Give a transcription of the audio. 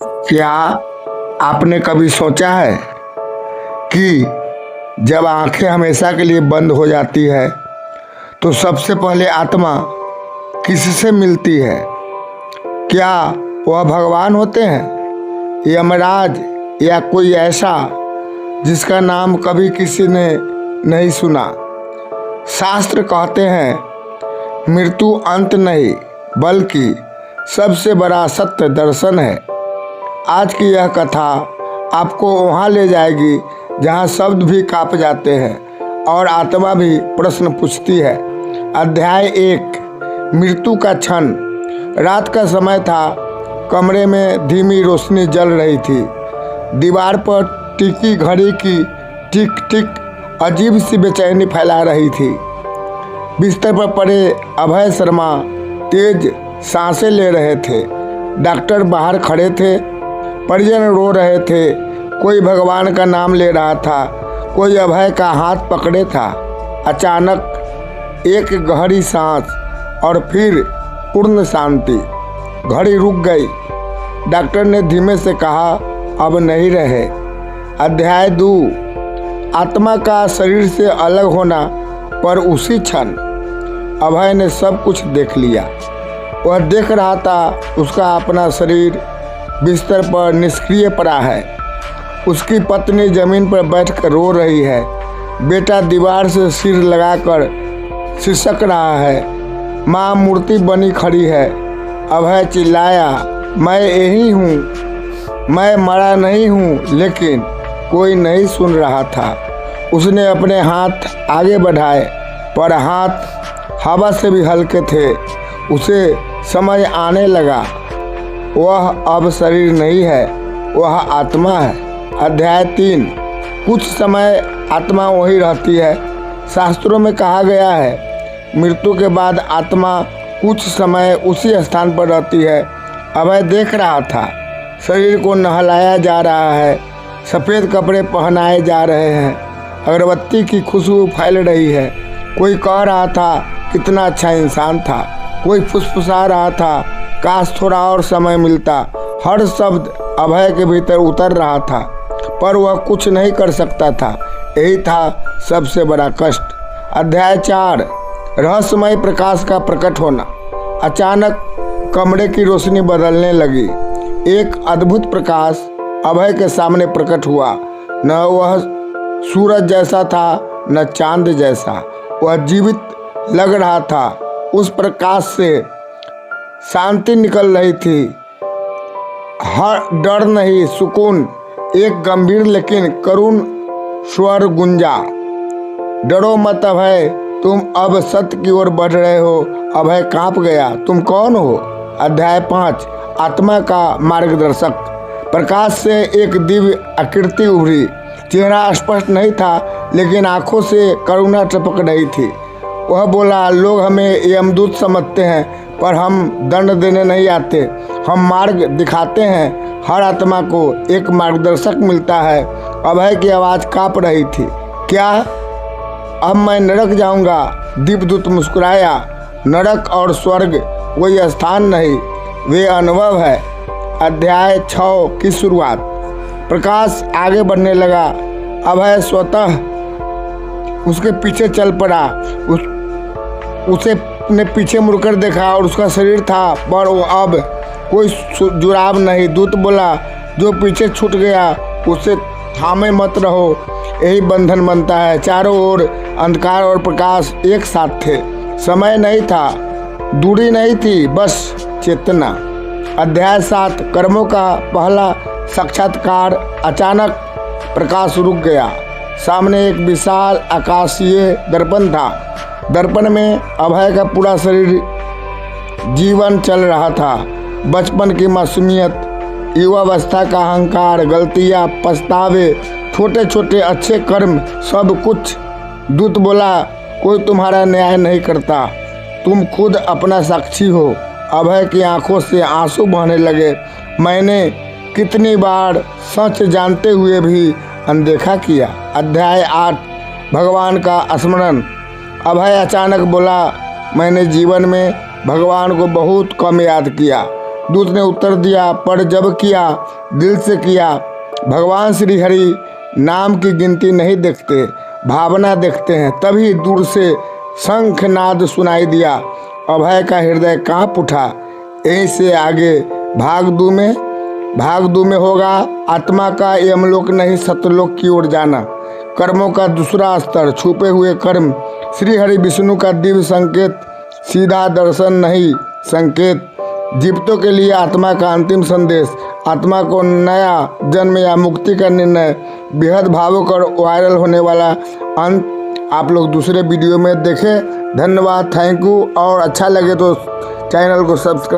क्या आपने कभी सोचा है कि जब आंखें हमेशा के लिए बंद हो जाती है तो सबसे पहले आत्मा किससे मिलती है? क्या वह भगवान होते हैं, यमराज, या कोई ऐसा जिसका नाम कभी किसी ने नहीं सुना? शास्त्र कहते हैं मृत्यु अंत नहीं बल्कि सबसे बड़ा सत्य दर्शन है। आज की यह कथा आपको वहाँ ले जाएगी जहाँ शब्द भी काँप जाते हैं और आत्मा भी प्रश्न पूछती है। अध्याय 1, मृत्यु का क्षण। रात का समय था। कमरे में धीमी रोशनी जल रही थी। दीवार पर टिकी घड़ी की टिक टिक अजीब सी बेचैनी फैला रही थी। बिस्तर पर पड़े अभय शर्मा तेज सांसें ले रहे थे। डॉक्टर बाहर खड़े थे। परिजन रो रहे थे। कोई भगवान का नाम ले रहा था, कोई अभय का हाथ पकड़े था। अचानक एक गहरी सांस और फिर पूर्ण शांति। घड़ी रुक गई। डॉक्टर ने धीमे से कहा, अब नहीं रहे। अध्याय 2, आत्मा का शरीर से अलग होना। पर उसी क्षण अभय ने सब कुछ देख लिया। वह देख रहा था उसका अपना शरीर बिस्तर पर निष्क्रिय पड़ा है। उसकी पत्नी जमीन पर बैठकर रो रही है। बेटा दीवार से सिर लगाकर सिसक रहा है। माँ मूर्ति बनी खड़ी है। अभय चिल्लाया, मैं यही हूँ, मैं मरा नहीं हूँ। लेकिन कोई नहीं सुन रहा था। उसने अपने हाथ आगे बढ़ाए, पर हाथ हवा से भी हल्के थे। उसे समझ आने लगा, वह अब शरीर नहीं है, वह आत्मा है। अध्याय 3, कुछ समय आत्मा वही रहती है। शास्त्रों में कहा गया है मृत्यु के बाद आत्मा कुछ समय उसी स्थान पर रहती है। अभय देख रहा था शरीर को नहलाया जा रहा है, सफ़ेद कपड़े पहनाए जा रहे हैं, अगरबत्ती की खुशबू फैल रही है। कोई कह रहा था कितना अच्छा इंसान था। कोई फुसफुसा रहा था, काश थोड़ा और समय मिलता। हर शब्द अभय के भीतर उतर रहा था, पर वह कुछ नहीं कर सकता था। यही था सबसे बड़ा कष्ट। अध्याय 4, रहस्यमय प्रकाश का प्रकट होना। अचानक कमरे की रोशनी बदलने लगी। एक अद्भुत प्रकाश अभय के सामने प्रकट हुआ। न वह सूरज जैसा था न चांद जैसा। वह जीवित लग रहा था। उस प्रकाश से शांति निकल रही थी। हर डर नहीं, सुकून। एक गंभीर लेकिन करुण स्वर गूंजा, डरो मत अभय, तुम अब सत्य की ओर बढ़ रहे हो। अभय कांप गया, तुम कौन हो? अध्याय 5, आत्मा का मार्गदर्शक। प्रकाश से एक दिव्य आकृति उभरी। चेहरा स्पष्ट नहीं था, लेकिन आंखों से करुणा टपक रही थी। वह बोला, लोग हमें यमदूत समझते हैं, पर हम दंड देने नहीं आते, हम मार्ग दिखाते हैं। हर आत्मा को एक मार्गदर्शक मिलता है। अभय की आवाज़ काँप रही थी। क्या अब मैं नरक जाऊंगा? दीपदूत मुस्कुराया, नरक और स्वर्ग कोई स्थान नहीं, वे अनुभव है। अध्याय 6 की शुरुआत। प्रकाश आगे बढ़ने लगा। अभय स्वतः उसके पीछे चल पड़ा। उसे ने पीछे मुड़कर देखा और उसका शरीर था, पर वो अब कोई जुड़ाव नहीं। दूत बोला, जो पीछे छूट गया उसे थामे मत रहो, यही बंधन बनता है। चारों ओर अंधकार और प्रकाश एक साथ थे। समय नहीं था, दूरी नहीं थी, बस चेतना। अध्याय 7, कर्मों का पहला साक्षात्कार। अचानक प्रकाश रुक गया। सामने एक विशाल आकाशीय दर्पण था। दर्पण में अभय का पूरा शरीर जीवन चल रहा था। बचपन की मासूमियत, युवावस्था का अहंकार, गलतियाँ, पछतावे, छोटे छोटे अच्छे कर्म, सब कुछ। दूत बोला, कोई तुम्हारा न्याय नहीं करता, तुम खुद अपना साक्षी हो। अभय की आंखों से आंसू बहने लगे। मैंने कितनी बार सच जानते हुए भी अनदेखा किया। अध्याय 8, भगवान का स्मरण। अभय अचानक बोला, मैंने जीवन में भगवान को बहुत कम याद किया। दूत ने उत्तर दिया, पर जब किया दिल से किया। भगवान श्री हरि नाम की गिनती नहीं देखते, भावना देखते हैं। तभी दूर से शंखनाद सुनाई दिया। अभय का हृदय कांप उठा। यहीं से आगे भाग दू में होगा आत्मा का यमलोक नहीं सत्यलोक की ओर जाना। कर्मों का दूसरा स्तर, छुपे हुए कर्म, श्री हरि विष्णु का दिव्य संकेत, सीधा दर्शन नहीं संकेत। जीवितों के लिए आत्मा का अंतिम संदेश, आत्मा को नया जन्म या मुक्ति का निर्णय, बेहद भावुक और वायरल होने वाला अंत आप लोग दूसरे वीडियो में देखें। धन्यवाद, थैंक यू। और अच्छा लगे तो चैनल को सब्सक्राइब